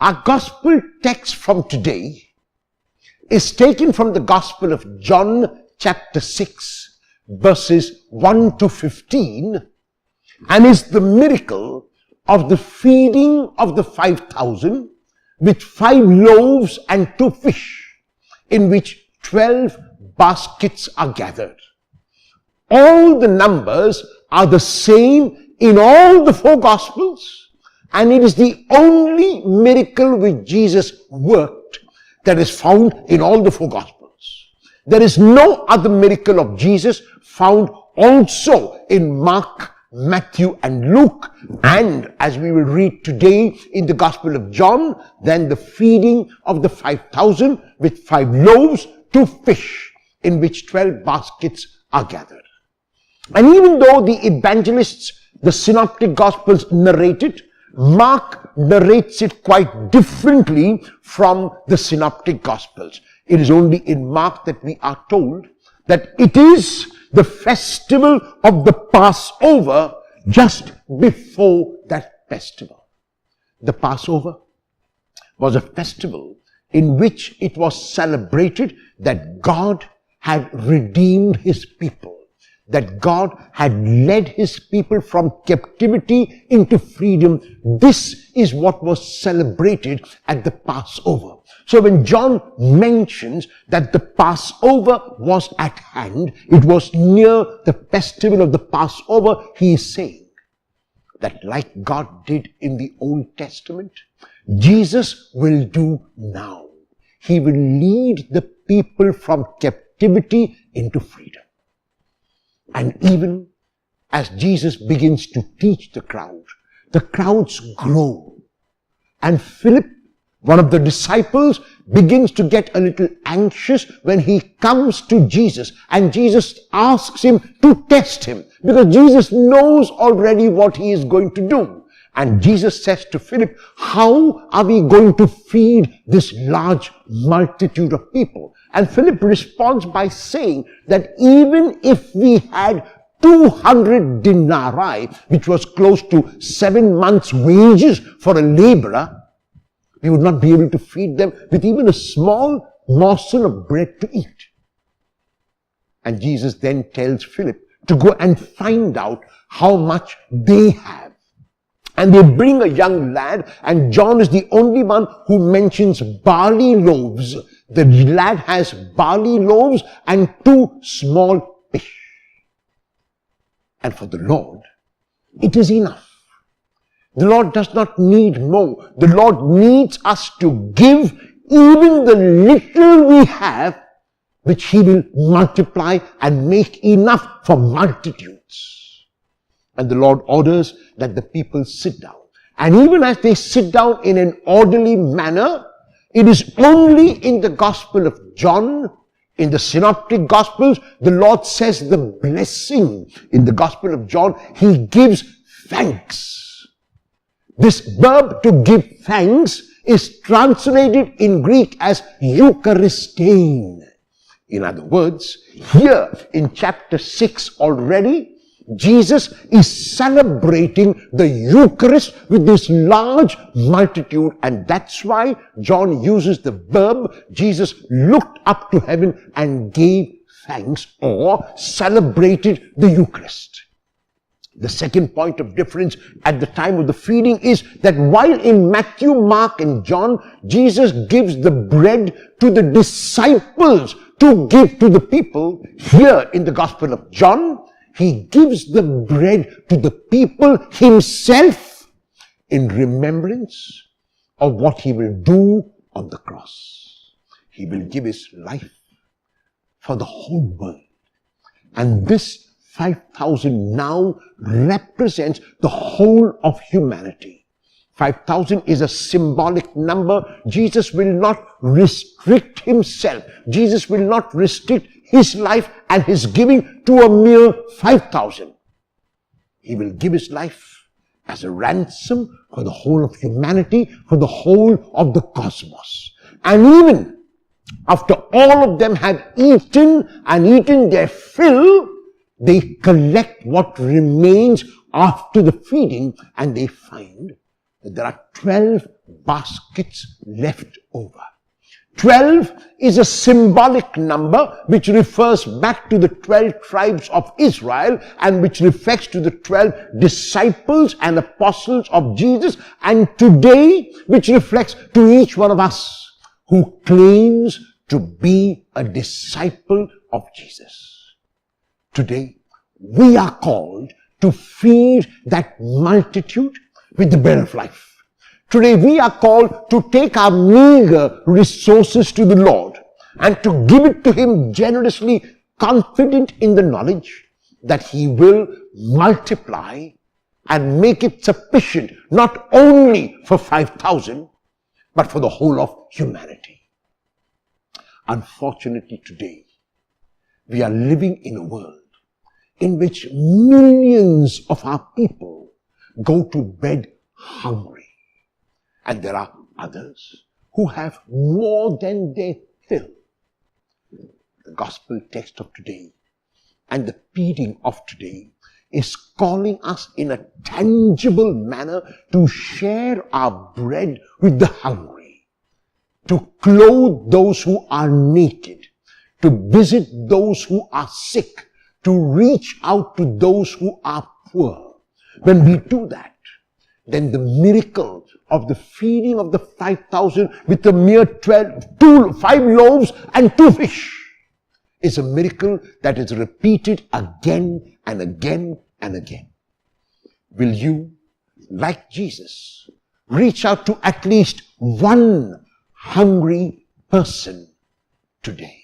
Our gospel text from today is taken from the Gospel of John chapter 6 verses 1 to 15 and is the miracle of the feeding of the 5,000 with 5 loaves and 2 fish, in which 12 baskets are gathered. All the numbers are the same in all the 4 Gospels, and it is the only miracle which Jesus worked that is found in all the 4 Gospels. There is no other miracle of Jesus found also in Mark, Matthew and Luke, and as we will read today in the Gospel of John, then the feeding of the 5,000 with 5 loaves, 2 fish, in which 12 baskets are gathered. And even though the evangelists, the synoptic Gospels narrate it, Mark narrates it quite differently from the synoptic Gospels. It is only in Mark that we are told that it is the festival of the Passover just before that festival. The Passover was a festival in which it was celebrated that God had redeemed his people, that God had led his people from captivity into freedom. This is what was celebrated at the Passover. So when John mentions that the Passover was at hand, it was near the festival of the Passover, he is saying that like God did in the Old Testament, Jesus will do now. He will lead the people from captivity into freedom. And even as Jesus begins to teach the crowds grow. And Philip, one of the disciples, begins to get a little anxious when he comes to Jesus. And Jesus asks him to test him, because Jesus knows already what he is going to do. And Jesus says to Philip, how are we going to feed this large multitude of people? And Philip responds by saying that even if we had 200 denarii, which was close to 7 months' wages for a laborer, we would not be able to feed them with even a small morsel of bread to eat. And Jesus then tells Philip to go and find out how much they have. And they bring a young lad, and John is the only one who mentions barley loaves. The lad has barley loaves and 2 small fish. And for the Lord, it is enough. The Lord does not need more. The Lord needs us to give even the little we have, which he will multiply and make enough for multitudes. And the Lord orders that the people sit down. And even as they sit down in an orderly manner, it is only in the Gospel of John, in the Synoptic Gospels, the Lord says the blessing. In the Gospel of John, he gives thanks. This verb to give thanks is translated in Greek as Eucharistein. In other words, here in chapter 6 already, Jesus is celebrating the Eucharist with this large multitude, and that's why John uses the verb, Jesus looked up to heaven and gave thanks, or celebrated the Eucharist. The second point of difference at the time of the feeding is that while in Matthew, Mark and John, Jesus gives the bread to the disciples to give to the people, here in the Gospel of John, he gives the bread to the people himself in remembrance of what he will do on the cross. He will give his life for the whole world. And this 5,000 now represents the whole of humanity. 5,000 is a symbolic number. Jesus will not restrict himself. Jesus will not restrict his life and his giving to a mere 5,000. He will give his life as a ransom for the whole of humanity, for the whole of the cosmos. And even after all of them have eaten and eaten their fill, they collect what remains after the feeding, and they find that there are 12 baskets left over. 12 is a symbolic number which refers back to the 12 tribes of Israel and which reflects to the 12 disciples and apostles of Jesus, and today which reflects to each one of us who claims to be a disciple of Jesus. Today we are called to feed that multitude with the bread of life. Today we are called to take our meager resources to the Lord and to give it to Him generously, confident in the knowledge that He will multiply and make it sufficient not only for 5,000 but for the whole of humanity. Unfortunately today we are living in a world in which millions of our people go to bed hungry. And there are others who have more than their fill. The gospel text of today and the feeding of today is calling us in a tangible manner to share our bread with the hungry, to clothe those who are naked, to visit those who are sick, to reach out to those who are poor. When we do that, then the miracle of the feeding of the 5,000 with a mere 5 loaves and 2 fish is a miracle that is repeated again and again and again. Will you, like Jesus, reach out to at least one hungry person today?